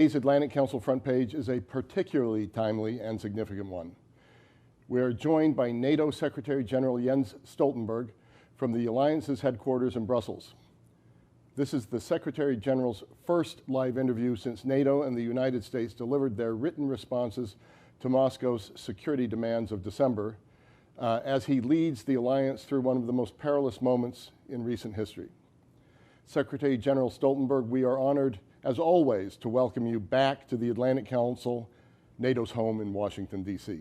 Today's Atlantic Council front page is a particularly timely and significant one. We are joined by NATO Secretary General Jens Stoltenberg from the Alliance's headquarters in Brussels. This is the Secretary General's first live interview since NATO and the United States delivered their written responses to Moscow's security demands of December, as he leads the Alliance through one of the most perilous moments in recent history. Secretary General Stoltenberg, we are honored, as always, to welcome you back to the Atlantic Council, NATO's home in Washington, D.C.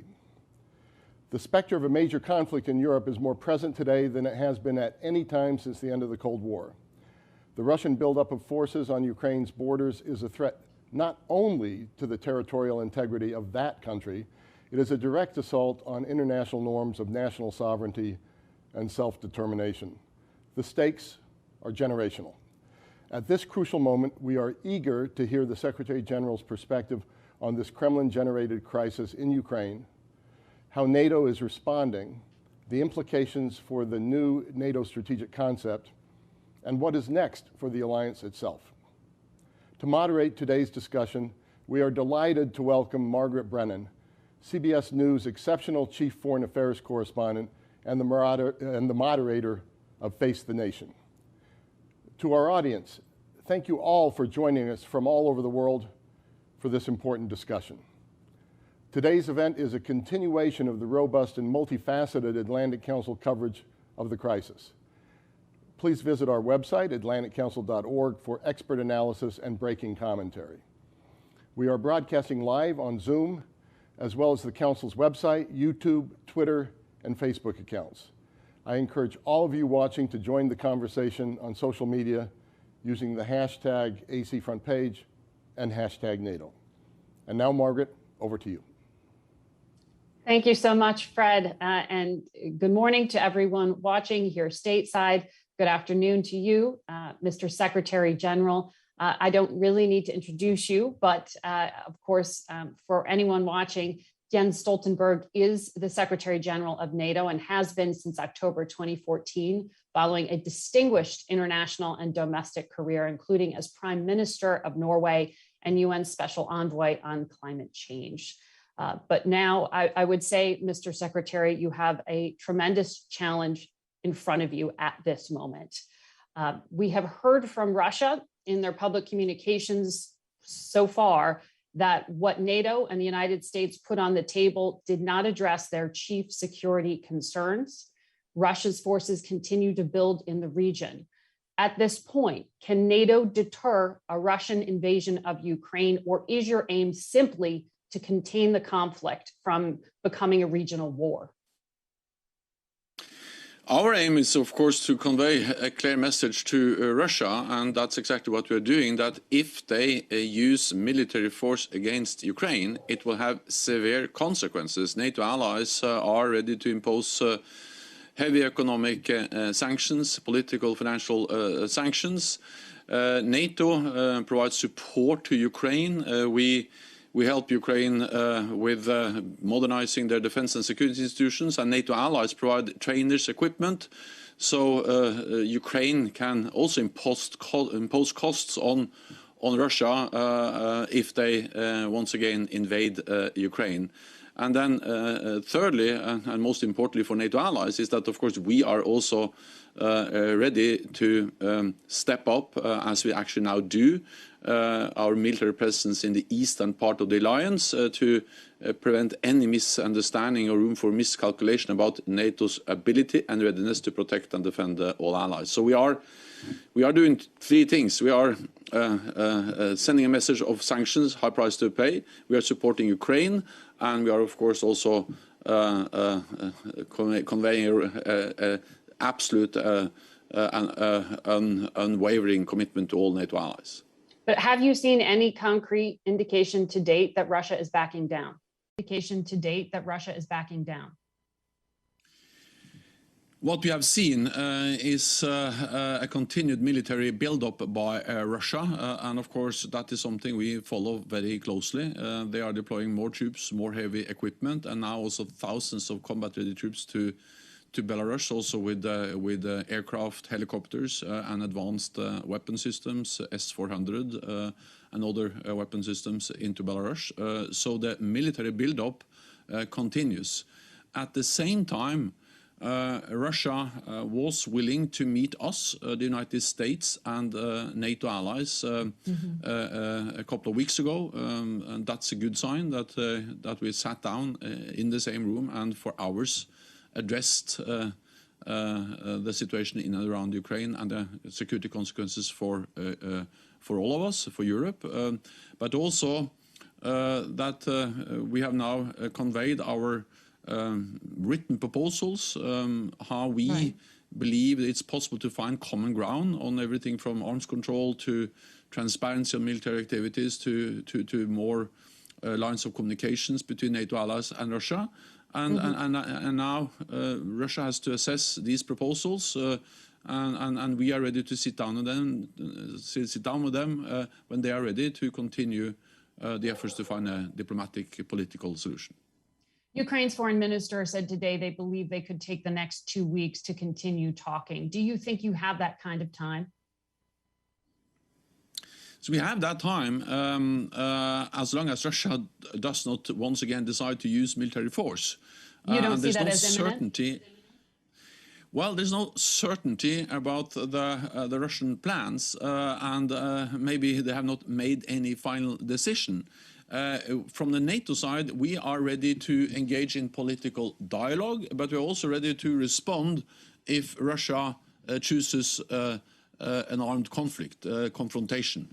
The specter of a major conflict in Europe is more present today than it has been at any time since the end of the Cold War. The Russian buildup of forces on Ukraine's borders is a threat not only to the territorial integrity of that country, it is a direct assault on international norms of national sovereignty and self-determination. The stakes are generational. At this crucial moment, we are eager to hear the Secretary General's perspective on this Kremlin-generated crisis in Ukraine, how NATO is responding, the implications for the new NATO strategic concept, and what is next for the alliance itself. To moderate today's discussion, we are delighted to welcome Margaret Brennan, CBS News' exceptional chief foreign affairs correspondent and the moderator of Face the Nation. To our audience, thank you all for joining us from all over the world for this important discussion. Today's event is a continuation of the robust and multifaceted Atlantic Council coverage of the crisis. Please visit our website, atlanticcouncil.org, for expert analysis and breaking commentary. We are broadcasting live on Zoom, as well as the Council's website, YouTube, Twitter, and Facebook accounts. I encourage all of you watching to join the conversation on social media using the hashtag ACFrontPage and hashtag NATO. And now, Margaret, over to you. Thank you so much, Fred, and good morning to everyone watching here stateside. Good afternoon to you, Mr. Secretary General. I don't really need to introduce you, but of course, for anyone watching, Jens Stoltenberg is the Secretary General of NATO and has been since October 2014, following a distinguished international and domestic career, including as Prime Minister of Norway and UN Special Envoy on Climate Change. But now I would say, Mr. Secretary, you have a tremendous challenge in front of you at this moment. We have heard from Russia in their public communications so far that what NATO and the United States put on the table did not address their chief security concerns. Russia's forces continue to build in the region. At this point, can NATO deter a Russian invasion of Ukraine, or is your aim simply to contain the conflict from becoming a regional war? Our aim is, of course, to convey a clear message to Russia, and that's exactly what we're doing, that if they use military force against Ukraine, it will have severe consequences. NATO allies are ready to impose heavy economic sanctions, political, financial sanctions. NATO provides support to Ukraine. We help Ukraine with modernizing their defense and security institutions, and NATO allies provide trainers, equipment, so Ukraine can also impose costs on Russia if they once again invade Ukraine. And then thirdly, and most importantly for NATO allies, is that of course we are also ready to step up, as we actually now do, our military presence in the eastern part of the alliance to prevent any misunderstanding or room for miscalculation about NATO's ability and readiness to protect and defend all allies. So we are doing three things. We are sending a message of sanctions, high price to pay. We are supporting Ukraine, and we are of course also conveying absolute unwavering commitment to all NATO allies. But have you seen any concrete indication to date that Russia is backing down? What we have seen is a continued military build-up by Russia, and of course that is something we follow very closely. They are deploying more troops, more heavy equipment, and now also thousands of combat-ready troops to Belarus, also with aircraft, helicopters, and advanced weapon systems, S-400, and other weapon systems into Belarus. So the military buildup continues. At the same time, Russia was willing to meet us, the United States and NATO allies, a couple of weeks ago, and that's a good sign that we sat down in the same room and for hours addressed the situation in and around Ukraine and the security consequences for all of us, for Europe, but also that we have now conveyed our written proposals, how we believe it's possible to find common ground on everything from arms control to transparency of military activities to more lines of communications between NATO allies and Russia. And now Russia has to assess these proposals, and we are ready to sit down with them when they are ready to continue the efforts to find a diplomatic political solution. Ukraine's foreign minister said today they believe they could take the next 2 weeks to continue talking. Do you think you have that kind of time? So we have that time as long as Russia does not once again decide to use military force. You don't see that as imminent? Well, there's no certainty about the Russian plans, and maybe they have not made any final decision. From the NATO side, we are ready to engage in political dialogue, but we're also ready to respond if Russia chooses an armed conflict, confrontation.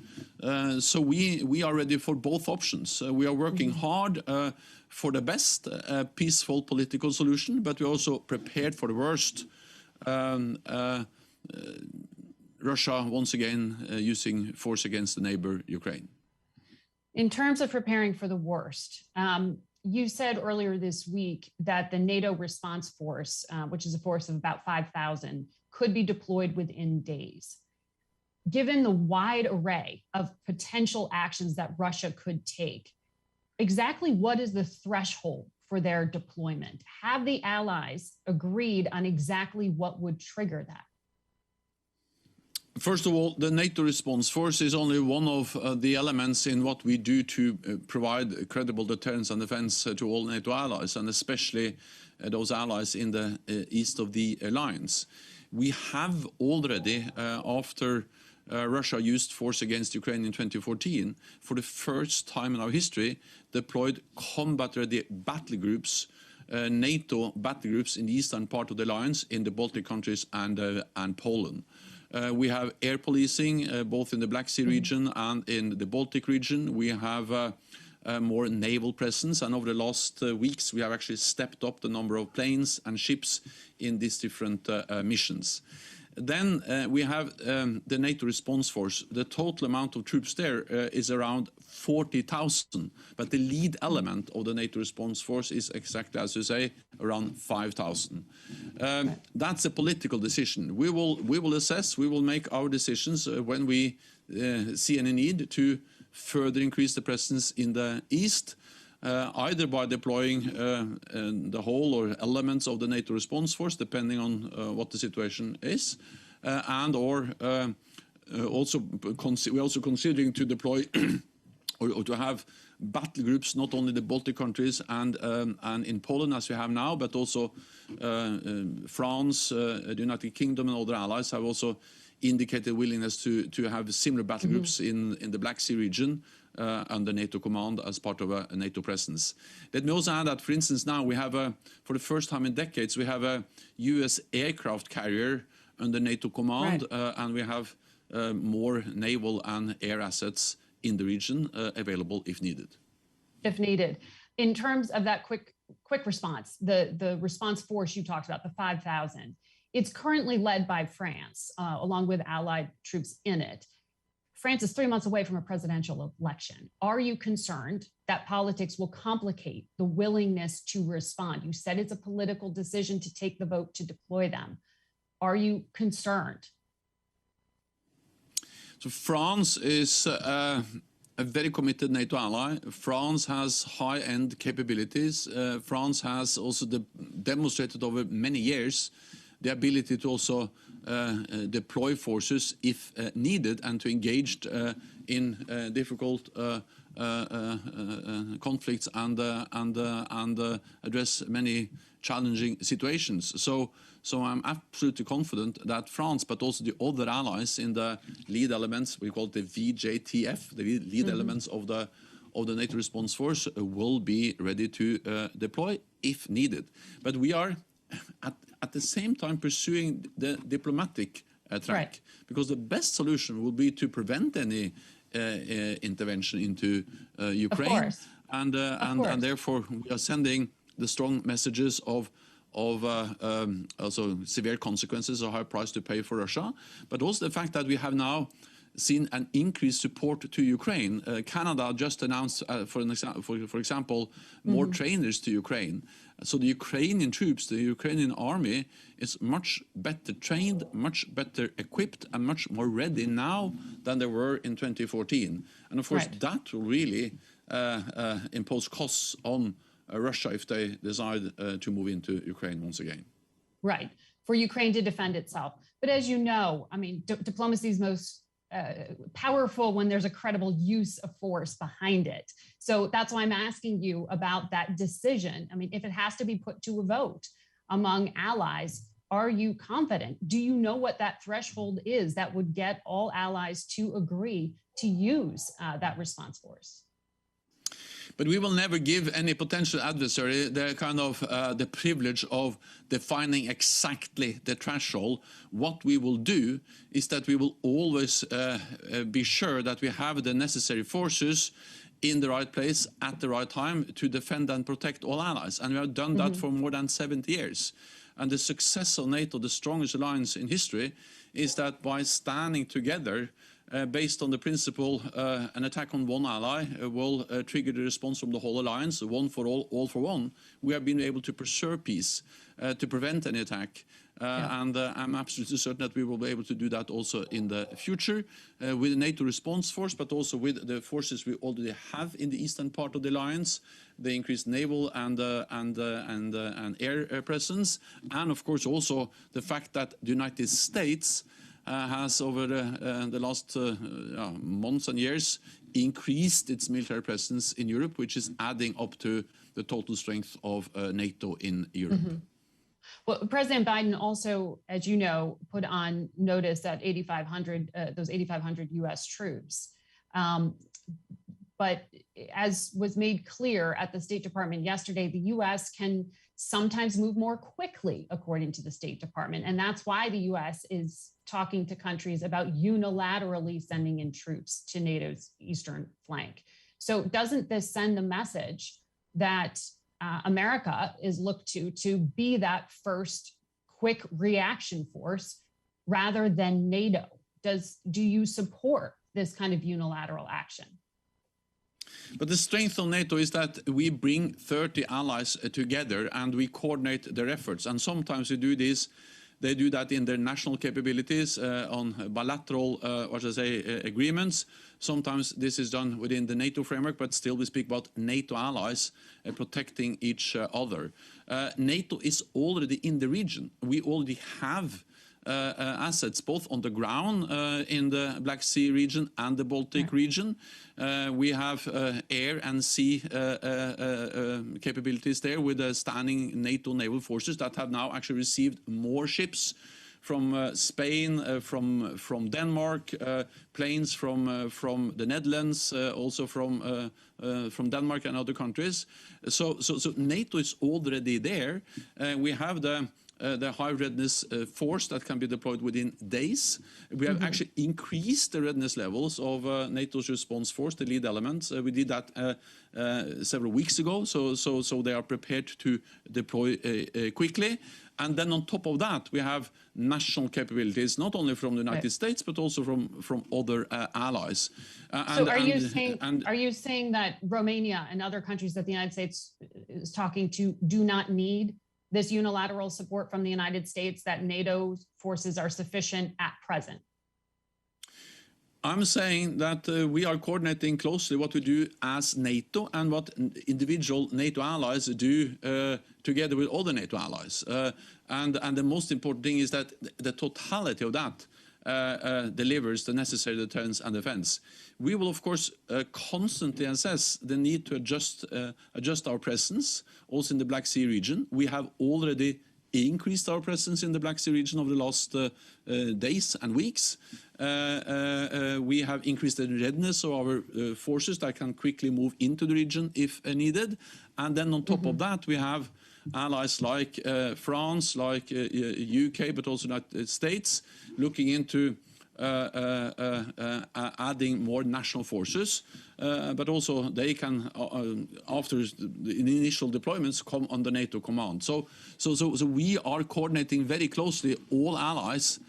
So we are ready for both options. We are working hard for the best, peaceful political solution, but we're also prepared for the worst. Russia, once again, using force against the neighbor, Ukraine. In terms of preparing for the worst, you said earlier this week that the NATO response force, which is a force of about 5,000, could be deployed within days. Given the wide array of potential actions that Russia could take, exactly what is the threshold for their deployment? Have the allies agreed on exactly what would trigger that? First of all, the NATO response force is only one of the elements in what we do to provide credible deterrence and defense to all NATO allies, and especially those allies in the east of the alliance. We have already, after Russia used force against Ukraine in 2014, for the first time in our history, deployed combat-ready battle groups, NATO battle groups in the eastern part of the alliance, in the Baltic countries and Poland. We have air policing both in the Black Sea region and in the Baltic region. We have more naval presence, and over the last weeks we have actually stepped up the number of planes and ships in these different missions. Then we have the NATO response force. The total amount of troops there is around 40,000, but the lead element of the NATO response force is exactly, as you say, around 5,000. That's a political decision. We will assess, we will make our decisions when we see any need to further increase the presence in the east, either by deploying the whole or elements of the NATO response force, depending on what the situation is, and or we're also considering to deploy or to have battle groups not only in the Baltic countries and in Poland as we have now, but also France, the United Kingdom and other allies have also indicated willingness to have similar battle groups in the Black Sea region under NATO command as part of a NATO presence. Let me also add that, for instance, now we have, for the first time in decades, we have a US aircraft carrier under NATO command, and we have more naval and air assets in the region available if needed. If needed. In terms of that quick response, the response force you talked about, the 5,000, it's currently led by France, along with allied troops in it. France is 3 months away from a presidential election. Are you concerned that politics will complicate the willingness to respond? You said it's a political decision to take the vote to deploy them. Are you concerned? So France is a very committed NATO ally. France has high-end capabilities. France has also demonstrated over many years the ability to also deploy forces if needed and to engage in difficult conflicts and address many challenging situations. So I'm absolutely confident that France, but also the other allies in the lead elements, we call it the VJTF, the lead elements of the NATO response force, will be ready to deploy if needed. But we are at the same time pursuing the diplomatic track, because the best solution will be to prevent any intervention into Ukraine, and therefore we are sending the strong messages of also severe consequences or high price to pay for Russia, but also the fact that we have now seen an increased support to Ukraine. Canada just announced, for example, more trainers to Ukraine. So the Ukrainian troops, the Ukrainian army, is much better trained, much better equipped, and much more ready now than they were in 2014. And of course, that will really impose costs on Russia if they decide to move into Ukraine once again. Right, for Ukraine to defend itself. But as you know, I mean, diplomacy is most powerful when there's a credible use of force behind it. So that's why I'm asking you about that decision. I mean, if it has to be put to a vote among allies, are you confident? Do you know what that threshold is that would get all allies to agree to use that response force? But we will never give any potential adversary the kind of the privilege of defining exactly the threshold. What we will do is that we will always be sure that we have the necessary forces in the right place at the right time to defend and protect all allies. And we have done that for more than 70 years. And the success of NATO, the strongest alliance in history, is that by standing together, based on the principle an attack on one ally will trigger the response from the whole alliance, one for all for one, we have been able to preserve peace, to prevent any attack. And I'm absolutely certain that we will be able to do that also in the future with the NATO response force, but also with the forces we already have in the eastern part of the alliance, the increased naval and air presence, and of course also the fact that the United States has over the last months and years increased its military presence in Europe, which is adding up to the total strength of NATO in Europe. Well, President Biden also, as you know, put on notice that those 8,500 U.S. troops. But as was made clear at the State Department yesterday, the U.S. can sometimes move more quickly, according to the State Department. And that's why the U.S. is talking to countries about unilaterally sending in troops to NATO's eastern flank. So doesn't this send a message that America is looked to be that first quick reaction force rather than NATO? Do you support this kind of unilateral action? But the strength of NATO is that we bring 30 allies together and we coordinate their efforts. And sometimes we do this. They do that in their national capabilities on bilateral, agreements. Sometimes this is done within the NATO framework, but still we speak about NATO allies protecting each other. NATO is already in the region. We already have assets both on the ground in the Black Sea region and the Baltic region. We have air and sea capabilities there with the standing NATO naval forces that have now actually received more ships from Spain, from Denmark, planes from the Netherlands, also from Denmark and other countries. So NATO is already there. We have the high readiness force that can be deployed within days. We have actually increased the readiness levels of NATO's response force, the lead elements. We did that several weeks ago, so they are prepared to deploy quickly. And then on top of that, we have national capabilities, not only from the United States, but also from other allies. So are you saying that Romania and other countries that the United States is talking to do not need this unilateral support from the United States, that NATO forces are sufficient at present? I'm saying that we are coordinating closely what we do as NATO and what individual NATO allies do together with other NATO allies. And the most important thing is that the totality of that delivers the necessary deterrence and defense. We will, of course, constantly assess the need to adjust our presence, also in the Black Sea region. We have already increased our presence in the Black Sea region over the last days and weeks. We have increased the readiness of our forces that can quickly move into the region if needed. And then on top of that, we have allies like France, like UK, but also United States, looking into adding more national forces, but also they can, after the initial deployments, come under NATO command. So we are coordinating very closely all allies,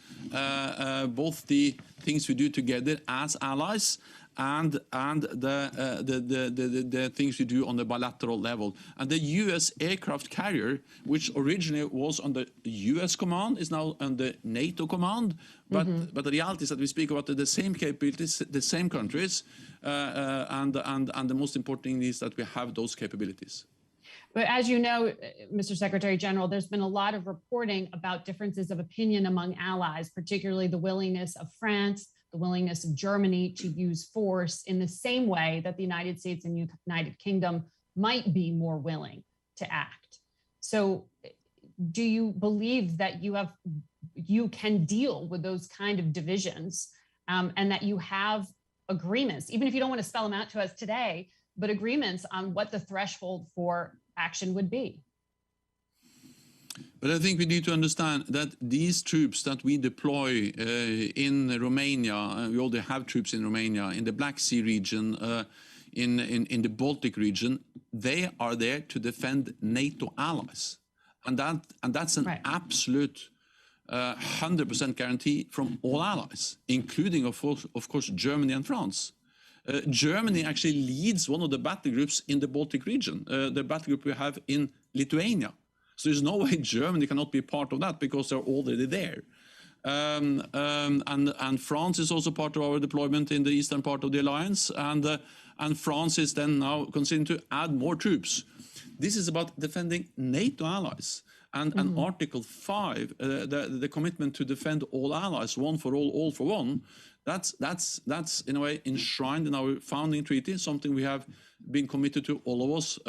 both the things we do together as allies and the things we do on the bilateral level. And the US aircraft carrier, which originally was under US command, is now under NATO command. But the reality is that we speak about the same capabilities, the same countries, and the most important thing is that we have those capabilities. But as you know, Mr. Secretary General, there's been a lot of reporting about differences of opinion among allies, particularly the willingness of France, the willingness of Germany to use force in the same way that the United States and United Kingdom might be more willing to act. So do you believe that you can deal with those kind of divisions and that you have agreements, even if you don't want to spell them out to us today, but agreements on what the threshold for action would be? But I think we need to understand that these troops that we deploy in Romania, we already have troops in Romania, in the Black Sea region, in the Baltic region, they are there to defend NATO allies. And that's an absolute 100% guarantee from all allies, including, of course, Germany and France. Germany actually leads one of the battle groups in the Baltic region, the battle group we have in Lithuania. So there's no way Germany cannot be part of that because they're already there. And France is also part of our deployment in the eastern part of the alliance. And France is then now considering to add more troops. This is about defending NATO allies. And Article 5, the commitment to defend all allies, one for all for one, that's in a way enshrined in our founding treaty, something we have been committed to, all of us,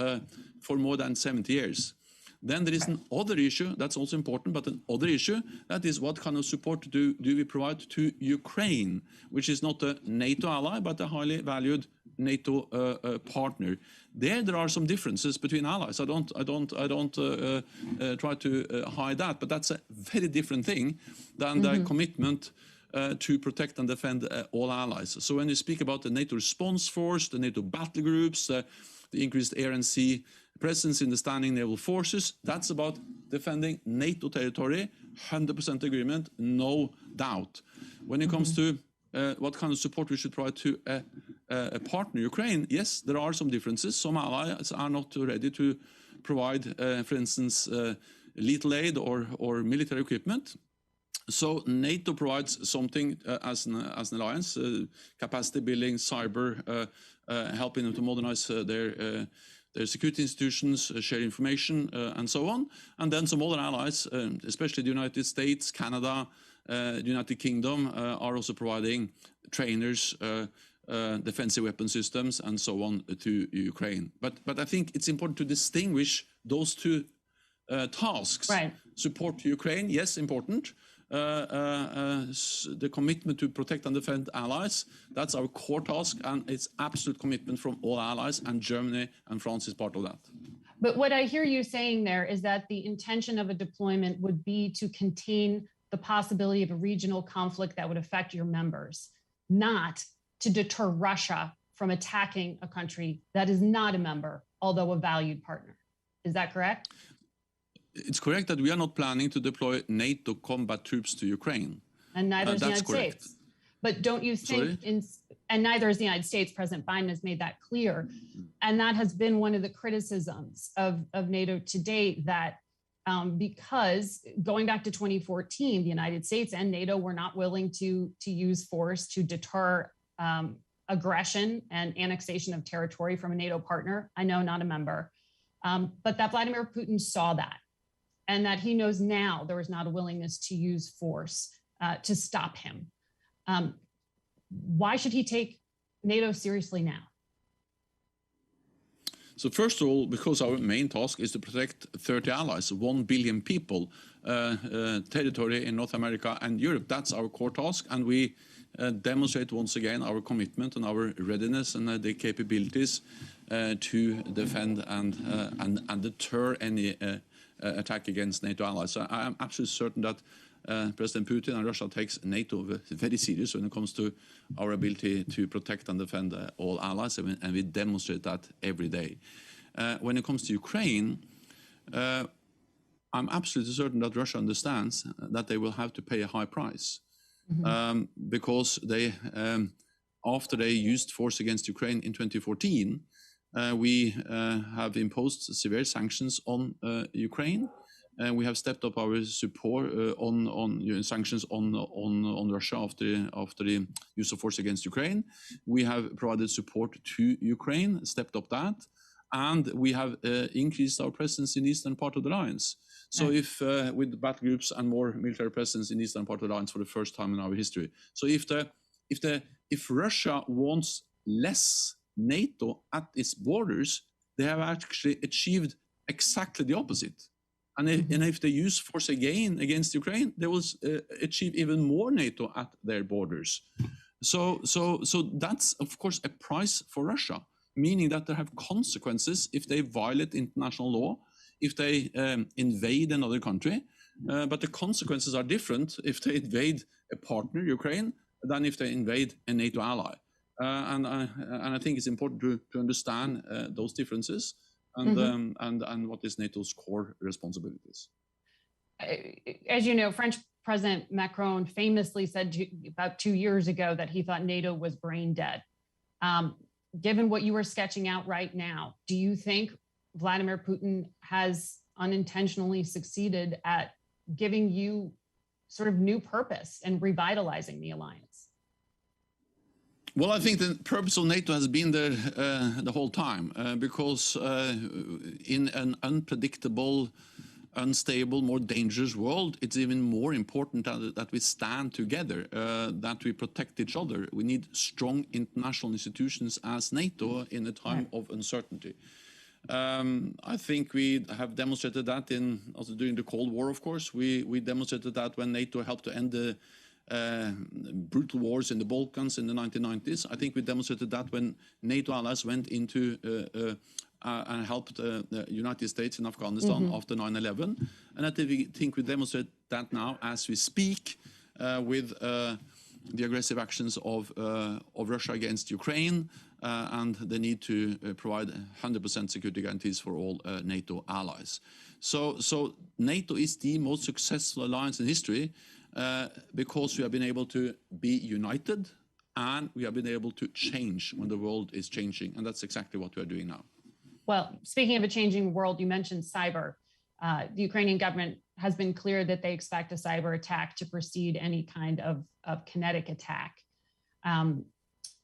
for more than 70 years. Then there is another issue that's also important, but another issue, that is what kind of support do we provide to Ukraine, which is not a NATO ally, but a highly valued NATO partner. There are some differences between allies. I don't try to hide that, but that's a very different thing than the commitment to protect and defend all allies. So when you speak about the NATO response force, the NATO battle groups, the increased air and sea presence in the standing naval forces, that's about defending NATO territory, 100% agreement, no doubt. When it comes to what kind of support we should provide to a partner, Ukraine, yes, there are some differences. Some allies are not ready to provide, for instance, lethal aid or military equipment. So NATO provides something as an alliance, capacity building, cyber, helping them to modernize their security institutions, share information, and so on. And then some other allies, especially the United States, Canada, the United Kingdom, are also providing trainers, defensive weapon systems, and so on to Ukraine. But I think it's important to distinguish those two tasks. Right. Support to Ukraine, yes, important. The commitment to protect and defend allies, that's our core task, and it's absolute commitment from all allies, and Germany and France is part of that. But what I hear you saying there is that the intention of a deployment would be to contain the possibility of a regional conflict that would affect your members, not to deter Russia from attacking a country that is not a member, although a valued partner. Is that correct? It's correct that we are not planning to deploy NATO combat troops to Ukraine. And neither is the United States. But don't you think, and neither is the United States, President Biden has made that clear. And that has been one of the criticisms of NATO to date, that because going back to 2014, the United States and NATO were not willing to use force to deter aggression and annexation of territory from a NATO partner. I know, not a member, but that Vladimir Putin saw that, and that he knows now there is not a willingness to use force to stop him. Why should he take NATO seriously now? So first of all, because our main task is to protect 30 allies, 1 billion people, territory in North America and Europe. That's our core task, and we demonstrate once again our commitment and our readiness and the capabilities to defend and deter any attack against NATO allies. So I am absolutely certain that President Putin and Russia takes NATO very serious when it comes to our ability to protect and defend all allies, and we demonstrate that every day. When it comes to Ukraine, I'm absolutely certain that Russia understands that they will have to pay a high price because they, after they used force against Ukraine in 2014, we have imposed severe sanctions on Ukraine. We have stepped up our support on sanctions on Russia after the use of force against Ukraine. We have provided support to Ukraine, stepped up that, and we have increased our presence in the eastern part of the alliance. So if with battle groups and more military presence in the eastern part of the alliance for the first time in our history. So if Russia wants less NATO at its borders, they have actually achieved exactly the opposite. And if they use force again against Ukraine, they will achieve even more NATO at their borders. So that's, of course, a price for Russia, meaning that they have consequences if they violate international law, if they invade another country. But the consequences are different if they invade a partner, Ukraine, than if they invade a NATO ally. And I think it's important to understand those differences. And what is NATO's core responsibilities. As you know, French President Macron famously said about 2 years ago that he thought NATO was brain dead. Given what you were sketching out right now, do you think Vladimir Putin has unintentionally succeeded at giving you sort of new purpose and revitalizing the alliance? Well, I think the purpose of NATO has been there the whole time because in an unpredictable, unstable, more dangerous world, it's even more important that we stand together, that we protect each other. We need strong international institutions as NATO in a time of uncertainty. I think we have demonstrated that also during the Cold War, of course. We demonstrated that when NATO helped to end the brutal wars in the Balkans in the 1990s. I think we demonstrated that when NATO allies went into and helped the United States in Afghanistan after 9/11. And I think we demonstrate that now as we speak with the aggressive actions of Russia against Ukraine and the need to provide 100% security guarantees for all NATO allies. So NATO is the most successful alliance in history because we have been able to be united and we have been able to change when the world is changing. And that's exactly what we are doing now. Well, speaking of a changing world, you mentioned cyber. The Ukrainian government has been clear that they expect a cyber attack to precede any kind of kinetic attack.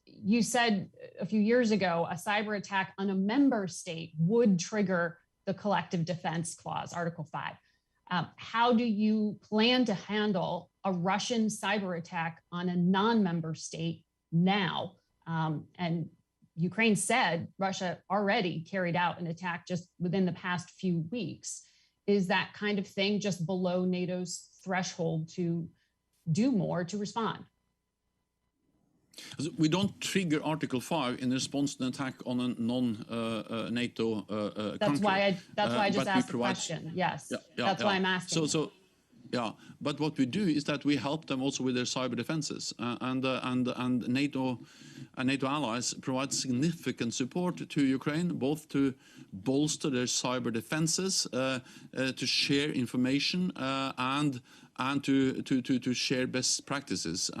You said a few years ago, a cyber attack on a member state would trigger the collective defense clause, Article 5. How do you plan to handle a Russian cyber attack on a non-member state now? And Ukraine said Russia already carried out an attack just within the past few weeks. Is that kind of thing just below NATO's threshold to do more to respond? We don't trigger Article 5 in response to an attack on a non-NATO country. That's why I just asked the question. Yes, that's why I'm asking. Yeah, but what we do is that we help them also with their cyber defenses, and NATO and NATO allies provide significant support to Ukraine, both to bolster their cyber defenses, to share information, and to share best practices.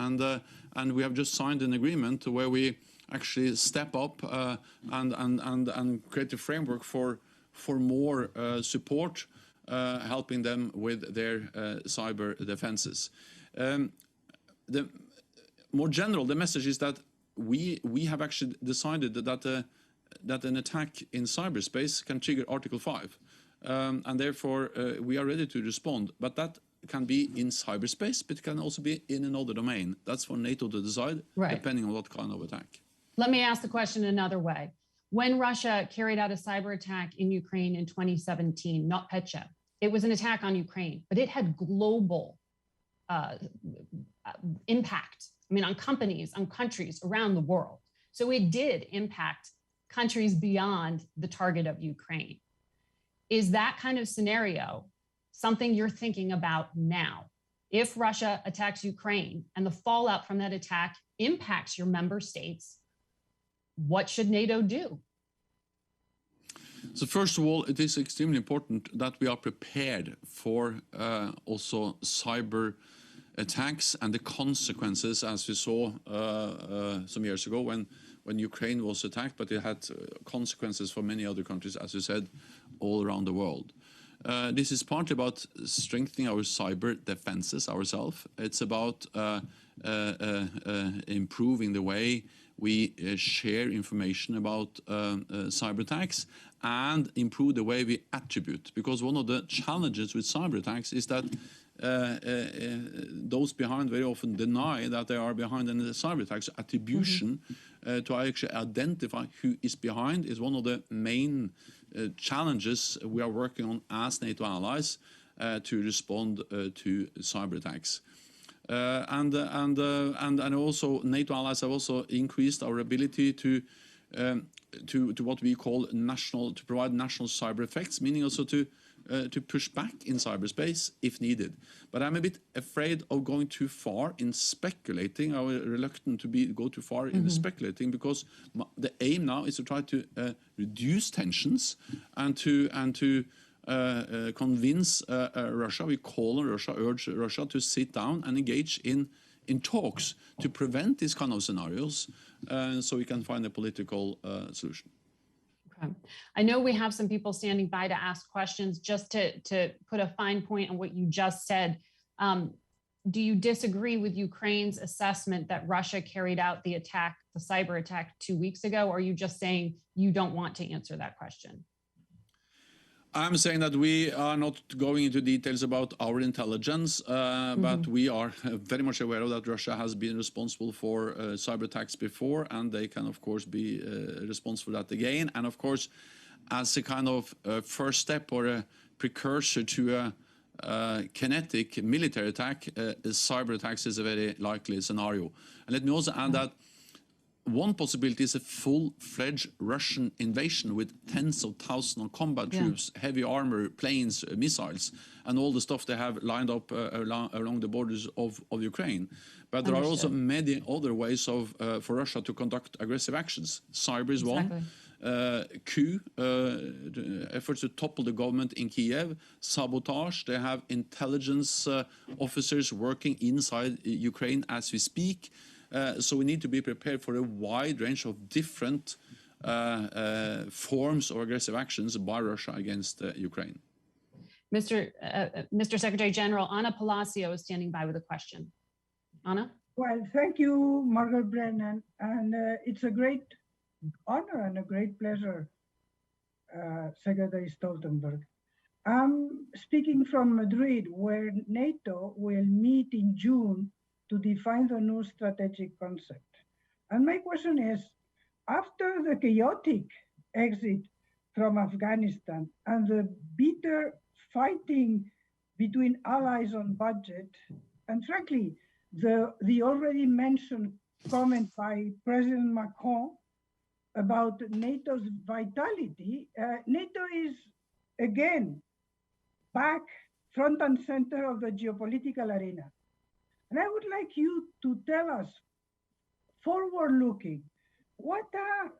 And we have just signed an agreement where we actually step up and create a framework for more support, helping them with their cyber defenses. The more general, the message is that we have actually decided that an attack in cyberspace can trigger Article 5, and therefore we are ready to respond. But that can be in cyberspace, but it can also be in another domain. That's for NATO to decide, depending on what kind of attack. Let me ask the question another way. When Russia carried out a cyber attack in Ukraine in 2017, NotPetya, it was an attack on Ukraine, but it had global impact. I mean, on companies, on countries around the world. So it did impact countries beyond the target of Ukraine. Is that kind of scenario something you're thinking about now? If Russia attacks Ukraine and the fallout from that attack impacts your member states, what should NATO do? So first of all, it is extremely important that we are prepared for also cyber attacks and the consequences, as we saw some years ago when Ukraine was attacked, but it had consequences for many other countries, as you said, all around the world. This is partly about strengthening our cyber defenses ourselves. It's about improving the way we share information about cyber attacks and improve the way we attribute. Because one of the challenges with cyber attacks is that those behind very often deny that they are behind in the cyber attacks. Attribution to actually identify who is behind is one of the main challenges we are working on as NATO allies to respond to cyber attacks. And also NATO allies have also increased our ability to what we call to provide national cyber effects, meaning also to push back in cyberspace if needed. But I'm a bit afraid of going too far in speculating. I'm reluctant to go too far in speculating, because the aim now is to try to reduce tensions and to convince Russia. We call on Russia, urge Russia to sit down and engage in talks to prevent these kind of scenarios, so we can find a political solution. Okay. I know we have some people standing by to ask questions. Just to put a fine point on what you just said, do you disagree with Ukraine's assessment that Russia carried out the attack, the cyber attack 2 weeks ago? Or are you just saying you don't want to answer that question? I'm saying that we are not going into details about our intelligence, but we are very much aware of that Russia has been responsible for cyber attacks before, and they can, of course, be responsible for that again. And, of course, as a kind of first step or a precursor to a kinetic military attack, cyber attacks is a very likely scenario. And let me also add that one possibility is a full-fledged Russian invasion with tens of thousands of combat troops, heavy armor, planes, missiles, and all the stuff they have lined up along the borders of Ukraine. But there are also many other ways for Russia to conduct aggressive actions. Cyber is one. Coup, efforts to topple the government in Kiev, sabotage. They have intelligence officers working inside Ukraine as we speak. So we need to be prepared for a wide range of different forms of aggressive actions by Russia against Ukraine. Mr. Secretary General, Anna Palacio is standing by with a question. Anna? Well, thank you, Margaret Brennan. And it's a great honor and a great pleasure, Secretary Stoltenberg. I'm speaking from Madrid, where NATO will meet in June to define the new strategic concept. And my question is, after the chaotic exit from Afghanistan and the bitter fighting between allies on budget, and frankly, the already mentioned comment by President Macron about NATO's vitality, NATO is again back front and center of the geopolitical arena. And I would like you to tell us, forward-looking, what are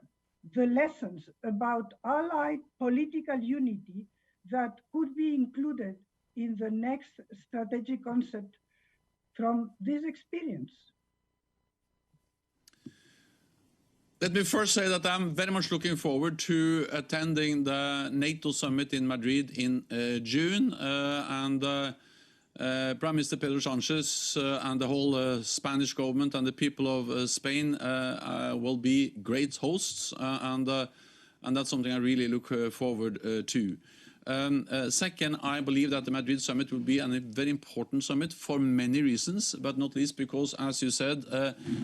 the lessons about allied political unity that could be included in the next strategic concept from this experience? Let me first say that I'm very much looking forward to attending the NATO summit in Madrid in June, and Prime Minister Pedro Sánchez and the whole Spanish government and the people of Spain will be great hosts, and that's something I really look forward to. Second, I believe that the Madrid summit will be a very important summit for many reasons, but not least because, as you said,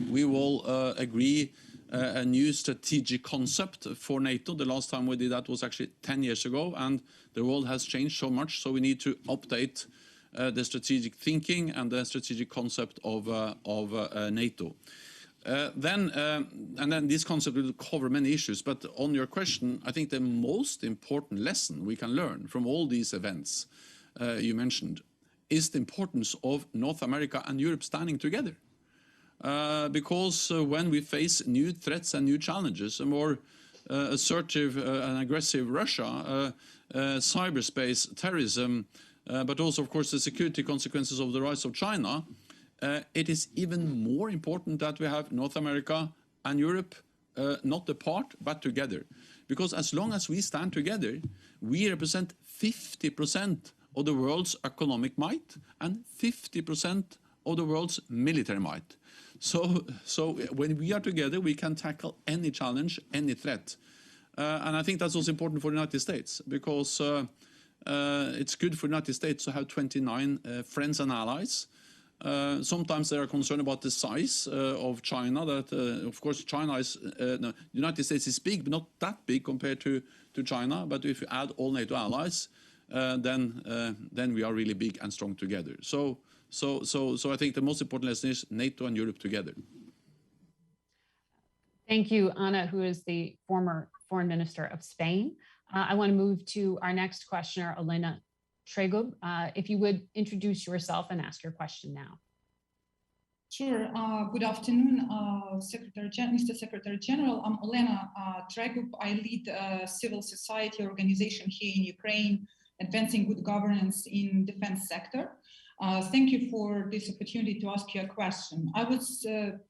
we will agree a new strategic concept for NATO. The last time we did that was actually 10 years ago, and the world has changed so much, so we need to update the strategic thinking and the strategic concept of NATO. And then this concept will cover many issues, but on your question, I think the most important lesson we can learn from all these events you mentioned is the importance of North America and Europe standing together. Because when we face new threats and new challenges, a more assertive and aggressive Russia, cyberspace, terrorism, but also, of course, the security consequences of the rise of China, it is even more important that we have North America and Europe not apart, but together. Because as long as we stand together, we represent 50% of the world's economic might and 50% of the world's military might. So when we are together, we can tackle any challenge, any threat. And I think that's also important for the United States, because it's good for the United States to have 29 friends and allies. Sometimes they are concerned about the size of China. That of course China is no, United States is big, but not that big compared to China. But if you add all NATO allies, then we are really big and strong together. So I think the most important lesson is NATO and Europe together. Thank you, Ana, who is the former Foreign Minister of Spain. I want to move to our next questioner, Elena Tregub. If you would introduce yourself and ask your question now. Sure. Good afternoon, Mr. Secretary General. I'm Elena Tregub. I lead a civil society organization here in Ukraine, advancing good governance in defense sector. Thank you for this opportunity to ask you a question. I was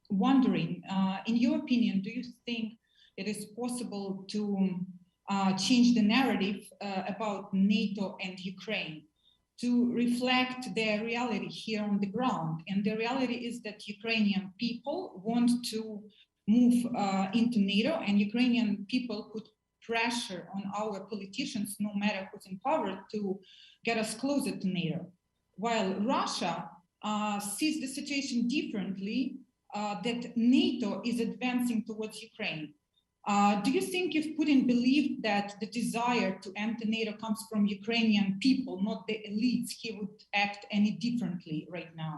wondering, in your opinion, do you think it is possible to change the narrative about NATO and Ukraine to reflect their reality here on the ground? And the reality is that Ukrainian people want to move into NATO, and Ukrainian people put pressure on our politicians, no matter who's in power, to get us closer to NATO. While Russia sees the situation differently, that NATO is advancing towards Ukraine. Do you think if Putin believed that the desire to enter NATO comes from Ukrainian people, not the elites, he would act any differently right now?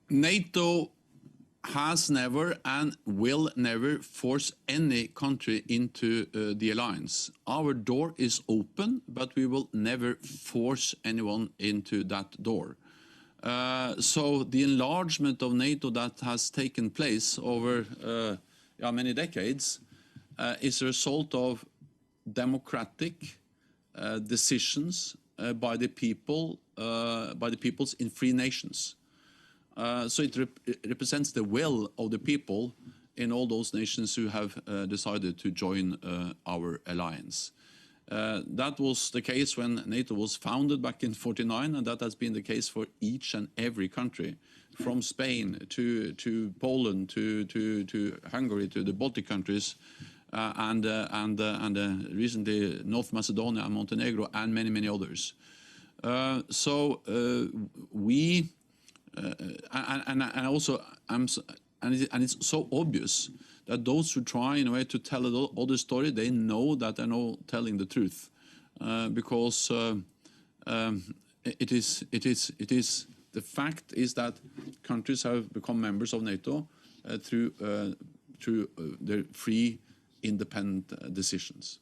NATO has never and will never force any country into the alliance. Our door is open, but we will never force anyone into that door. So the enlargement of NATO that has taken place over many decades is a result of democratic decisions by the people, by the peoples in free nations. So it represents the will of the people in all those nations who have decided to join our alliance. That was the case when NATO was founded back in '49, and that has been the case for each and every country, from Spain to Poland to Hungary to the Baltic countries, and recently North Macedonia and Montenegro and many others. And it's so obvious that those who try in a way to tell another story, they know that they're not telling the truth, because it is the fact is that countries have become members of NATO through their free, independent decisions.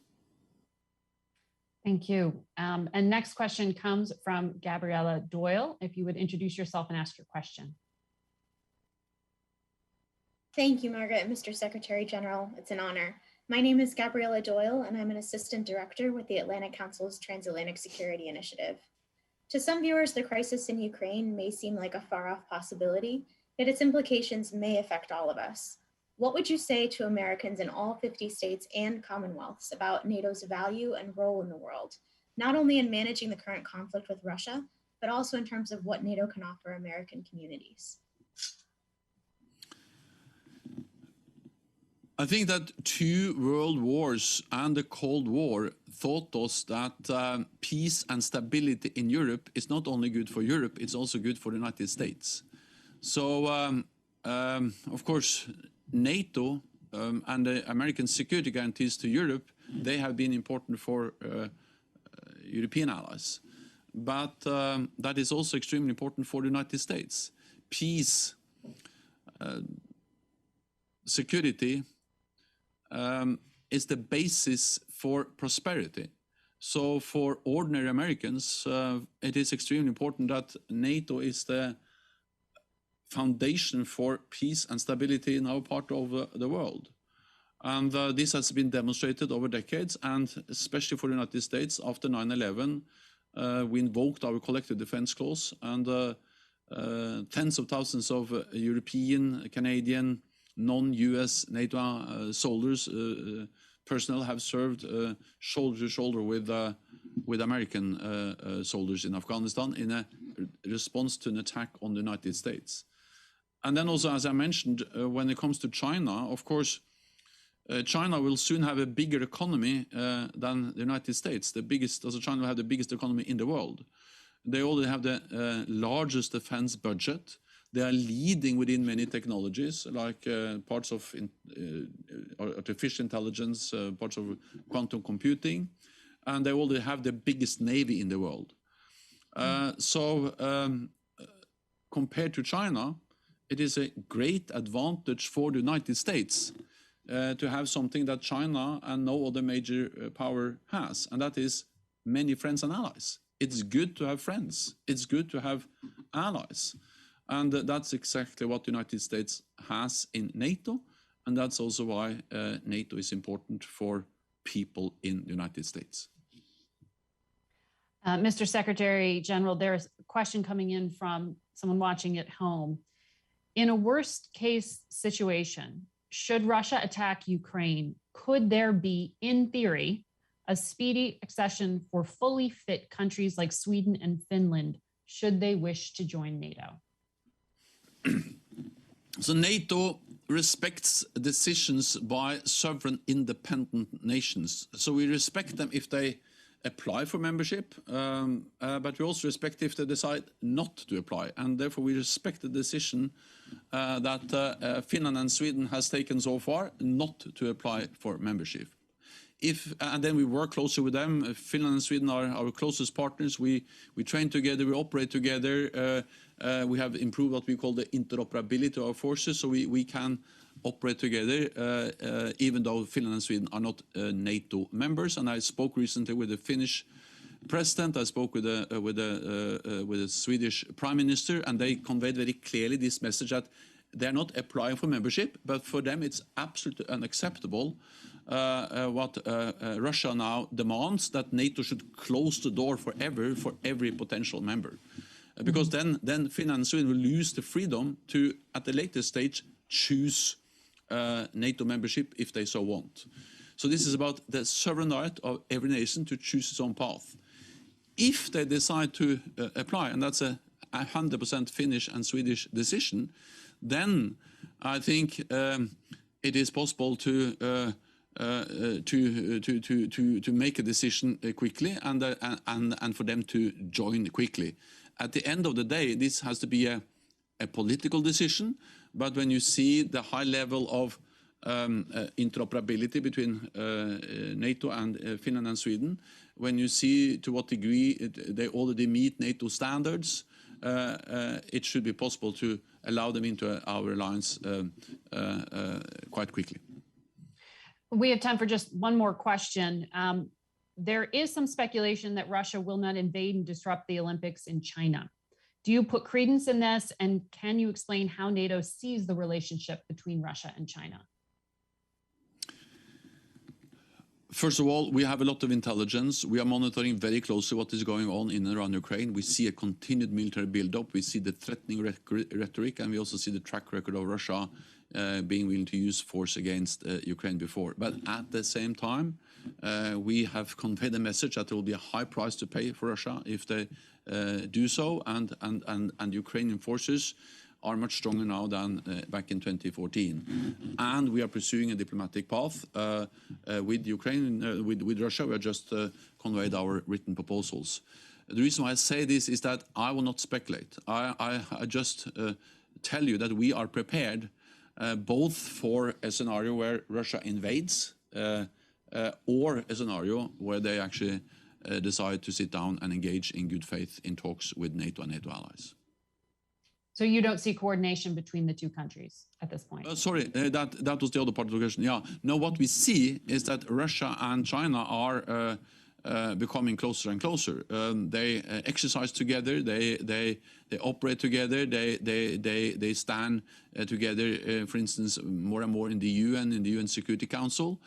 Thank you. And next question comes from Gabriella Doyle. If you would introduce yourself and ask your question. Thank you, Margaret, Mr. Secretary General. It's an honor. My name is Gabriella Doyle, and I'm an Assistant Director with the Atlantic Council's Transatlantic Security Initiative. To some viewers, the crisis in Ukraine may seem like a far-off possibility, yet its implications may affect all of us. What would you say to Americans in all 50 states and commonwealths about NATO's value and role in the world, not only in managing the current conflict with Russia, but also in terms of what NATO can offer American communities? I think that 2 world wars and the Cold War taught us that peace and stability in Europe is not only good for Europe, it's also good for the United States. So, of course, NATO and the American security guarantees to Europe, they have been important for European allies. But that is also extremely important for the United States. Peace, security, is the basis for prosperity. So for ordinary Americans, it is extremely important that NATO is the foundation for peace and stability in our part of the world. And this has been demonstrated over decades, and especially for the United States after 9/11, we invoked our collective defense clause, and tens of thousands of European, Canadian, non-US NATO soldiers, personnel have served shoulder to shoulder with American soldiers in Afghanistan in a response to an attack on the United States. And then also, as I mentioned, when it comes to China, of course, China will soon have a bigger economy than the United States. China will have the biggest economy in the world. They already have the largest defense budget. They are leading within many technologies, like parts of artificial intelligence, parts of quantum computing, and they already have the biggest navy in the world. Compared to China, it is a great advantage for the United States to have something that China and no other major power has, and that is many friends and allies. It's good to have friends. It's good to have allies. And that's exactly what the United States has in NATO, and that's also why NATO is important for people in the United States. Mr. Secretary General, there's a question coming in from someone watching at home. In a worst case situation, should Russia attack Ukraine, could there be, in theory, a speedy accession for fully fit countries like Sweden and Finland, should they wish to join NATO? So NATO respects decisions by sovereign independent nations. So we respect them if they apply for membership, but we also respect if they decide not to apply. And therefore we respect the decision that Finland and Sweden has taken so far not to apply for membership. And then we work closely with them. Finland and Sweden are our closest partners. We train together, we operate together. We have improved what we call the interoperability of our forces, so we can operate together, even though Finland and Sweden are not NATO members. And I spoke recently with the Finnish president. I spoke with the Swedish prime minister, and they conveyed very clearly this message that they're not applying for membership, but for them it's absolutely unacceptable what Russia now demands, that NATO should close the door forever for every potential member. Because then Finland and Sweden will lose the freedom to, at the later stage, choose NATO membership if they so want. So this is about the sovereign right of every nation to choose its own path. If they decide to apply, and that's a 100% Finnish and Swedish decision, then I think it is possible to make a decision quickly and for them to join quickly. At the end of the day, this has to be a political decision, but when you see the high level of interoperability between NATO and Finland and Sweden, when you see to what degree they already meet NATO standards, it should be possible to allow them into our alliance quite quickly. We have time for just one more question. There is some speculation that Russia will not invade and disrupt the Olympics in China. Do you put credence in this, and can you explain how NATO sees the relationship between Russia and China? First of all, we have a lot of intelligence. We are monitoring very closely what is going on in and around Ukraine. We see a continued military buildup. We see the threatening rhetoric, and we also see the track record of Russia being willing to use force against Ukraine before. But at the same time, we have conveyed a message that there will be a high price to pay for Russia if they do so, and Ukrainian forces are much stronger now than back in 2014. And we are pursuing a diplomatic path with Ukraine, with Russia. We have just conveyed our written proposals. The reason why I say this is that I will not speculate. I just tell you that we are prepared both for a scenario where Russia invades or a scenario where they actually decide to sit down and engage in good faith in talks with NATO and NATO allies. So you don't see coordination between the two countries at this point? Sorry, that was the other part of the question. Yeah, no, what we see is that Russia and China are becoming closer and closer. They exercise together, they operate together, they stand together, for instance, more and more in the UN, in the UN Security Council.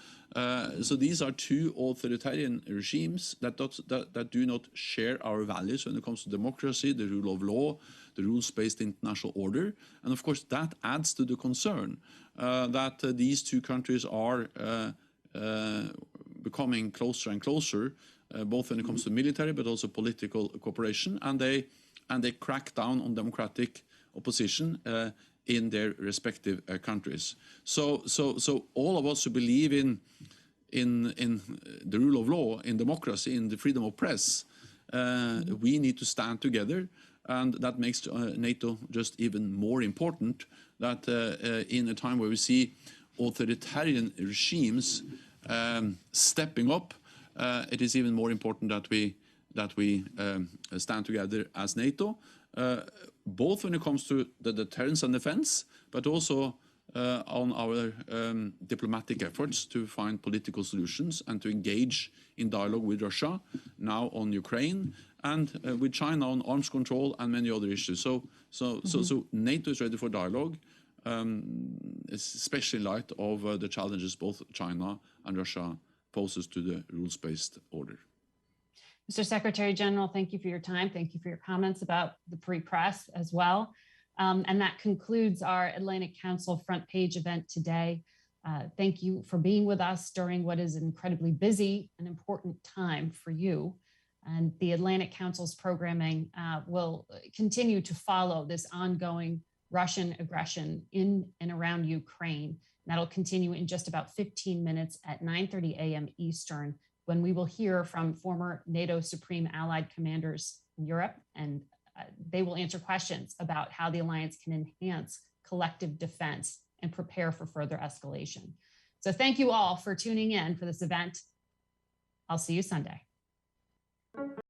So these are two authoritarian regimes that do not share our values when it comes to democracy, the rule of law, the rules-based international order. And of course, that adds to the concern that these two countries are becoming closer and closer, both when it comes to military but also political cooperation, and they crack down on democratic opposition in their respective countries. So all of us who believe in the rule of law, in democracy, in the freedom of press, we need to stand together, and that makes NATO just even more important. That in a time where we see authoritarian regimes stepping up, it is even more important that we stand together as NATO, both when it comes to the deterrence and defense, but also on our diplomatic efforts to find political solutions and to engage in dialogue with Russia, now on Ukraine, and with China on arms control and many other issues. So NATO is ready for dialogue, especially in light of the challenges both China and Russia poses to the rules-based order. Mr. Secretary General, thank you for your time. Thank you for your comments about the free press as well. And that concludes our Atlantic Council front page event today. Thank you for being with us during what is an incredibly busy and important time for you. And the Atlantic Council's programming will continue to follow this ongoing Russian aggression in and around Ukraine. That'll continue in just about 15 minutes at 9:30 a.m. Eastern, when we will hear from former NATO Supreme Allied Commanders in Europe, and they will answer questions about how the alliance can enhance collective defense and prepare for further escalation. So thank you all for tuning in for this event. I'll see you Sunday.